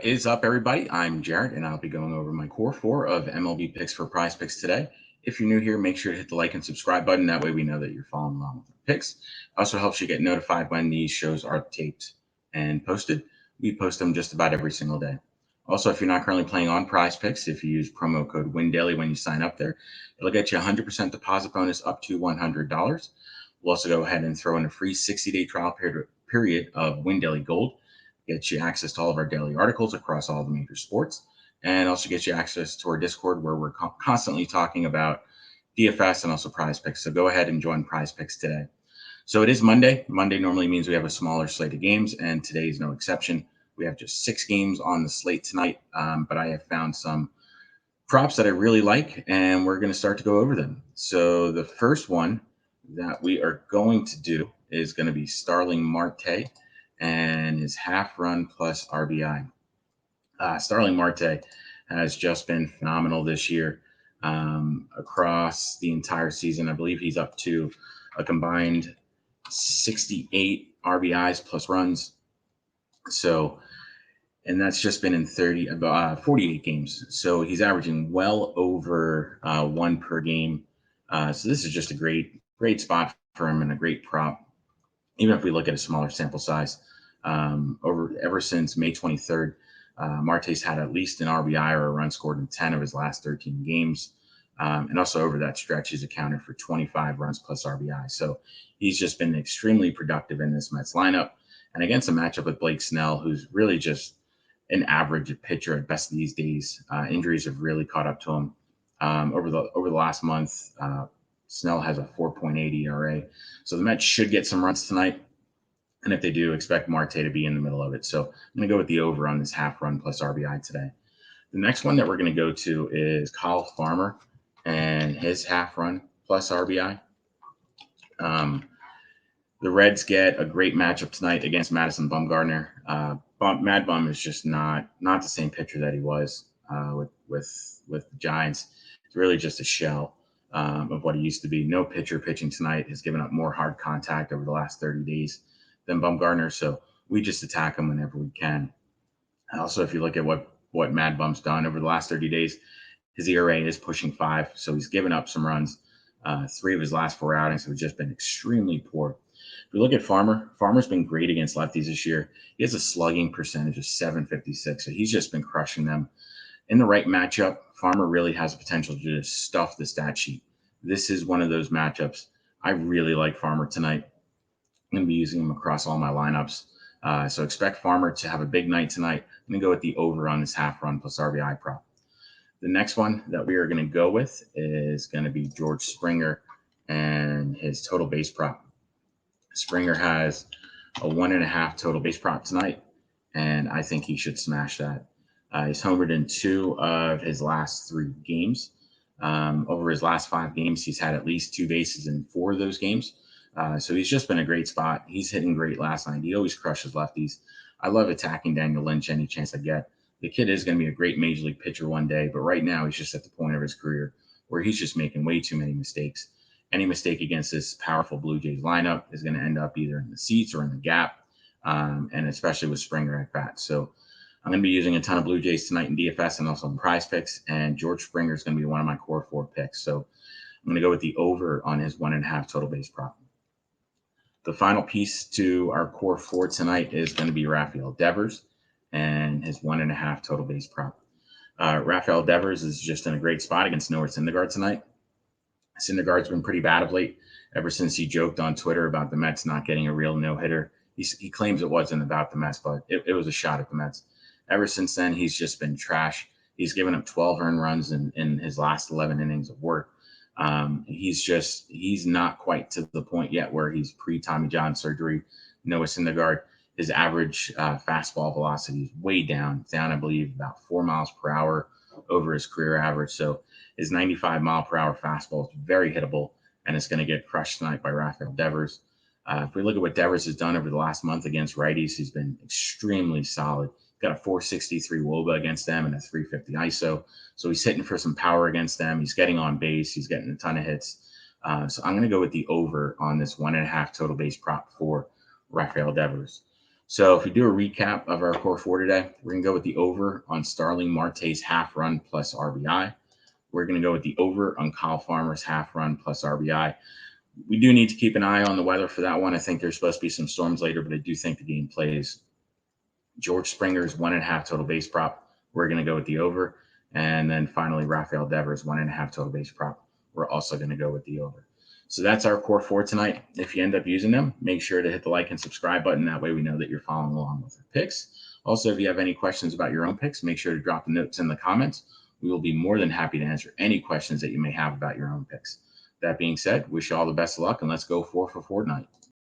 What is up, everybody? I'm Jared, and I'll be going over my core four of MLB picks for Prize Picks today. If you're new here, make sure to hit the like and subscribe button. That way, we know that you're following along with our picks. Also helps you get notified when these shows are taped and posted. We post them just about every single day. Also, if you're not currently playing on Prize Picks, if you use promo code WINDAILY when you sign up there, it'll get you a 100% deposit bonus up to $100. We'll also go ahead and throw in a free 60-day trial period of Win Daily Gold. Get you access to all of our daily articles across all the major sports, and also get you access to our Discord where we're constantly talking about DFS and also Prize Picks. So go ahead and join Prize Picks today. So it is Monday. Monday normally means we have a smaller slate of games, and today is no exception. We have just 6 games on the slate tonight, but I have found some props that I really like, and we're going to start to go over them. So the first one that we are going to do is going to be Starling Marte and his half run plus RBI. Starling Marte has just been phenomenal this year across the entire season. I believe he's up to a combined 68 RBIs plus runs. So, and that's just been in 48 games. So he's averaging well over one per game. So this is just a great spot for him and a great prop. Even if we look at a smaller sample size, ever since May 23rd, Marte's had at least an RBI or a run scored in 10 of his last 13 games. And also over that stretch, he's accounted for 25 runs plus RBI. So he's just been extremely productive in this Mets lineup. And against a matchup with Blake Snell, who's really just an average pitcher at best these days. Injuries have really caught up to him. Over the last month, Snell has a 4.8 ERA. So the Mets should get some runs tonight. And if they do, expect Marte to be in the middle of it. So I'm going to go with the over on this half run plus RBI today. The next one that we're going to go to is Kyle Farmer and his half run plus RBI. The Reds get a great matchup tonight against Madison Bumgarner. Mad Bum is just not the same pitcher that he was with the Giants. It's really just a shell of what he used to be. No pitcher pitching tonight has given up more hard contact over the last 30 days than Bumgarner, so we just attack him whenever we can. Also, if you look at what Mad Bum's done over the last 30 days, his ERA is pushing 5, so he's given up some runs. 3 of his last 4 outings have just been extremely poor. If we look at Farmer's been great against lefties this year. He has a slugging percentage of 756, so he's just been crushing them. In the right matchup, Farmer really has the potential to just stuff the stat sheet. This is one of those matchups. I really like Farmer tonight. I'm going to be using him across all my lineups. So expect Farmer to have a big night tonight. I'm going to go with the over on this half run plus RBI prop. The next one that we are going to go with is going to be George Springer and his total base prop. Springer has a 1.5 total base prop tonight, and I think he should smash that. He's homered in 2 of his last 3 games. Over his last 5 games, he's had at least 2 bases in 4 of those games. So he's just been a great spot. He's hitting great last night. He always crushes lefties. I love attacking Daniel Lynch any chance I get. The kid is going to be a great major league pitcher one day, but right now he's just at the point of his career where he's just making way too many mistakes. Any mistake against this powerful Blue Jays lineup is going to end up either in the seats or in the gap, and especially with Springer at bat. So I'm going to be using a ton of Blue Jays tonight in DFS and also in Prize Picks, and George Springer is going to be one of my core 4 picks. So I'm going to go with the over on his 1.5 total base prop. The final piece to our core 4 tonight is going to be Rafael Devers and his 1.5 total base prop. Rafael Devers is just in a great spot against Noah Syndergaard tonight. Syndergaard's been pretty bad of late, ever since he joked on Twitter about the Mets not getting a real no-hitter. He claims it wasn't about the Mets, but it was a shot at the Mets. Ever since then, he's just been trash. He's given up 12 earned runs in his last 11 innings of work. He's not quite to the point yet where he's pre-Tommy John surgery. Noah Syndergaard, his average fastball velocity is way down, I believe, about 4 miles per hour over his career average. So his 95 mile per hour fastball is very hittable, and it's going to get crushed tonight by Rafael Devers. If we look at what Devers has done over the last month against righties, he's been extremely solid. Got a 463 WOBA against them and a 350 ISO. So he's hitting for some power against them. He's getting on base. He's getting a ton of hits. So I'm going to go with the over on this 1.5 total base prop for Rafael Devers. So if we do a recap of our core four today, we're going to go with the over on Starling Marte's half run plus RBI. We're going to go with the over on Kyle Farmer's half run plus RBI. We do need to keep an eye on the weather for that one. I think there's supposed to be some storms later, but I do think the game plays. George Springer's 1.5 total base prop. We're going to go with the over. And then finally, Rafael Devers 1.5 total base prop. We're also going to go with the over. So that's our core four tonight. If you end up using them, make sure to hit the like and subscribe button. That way we know that you're following along with our picks. Also, if you have any questions about your own picks, make sure to drop the notes in the comments. We will be more than happy to answer any questions that you may have about your own picks. That being said, wish you all the best of luck, and let's go 4 for 4 tonight.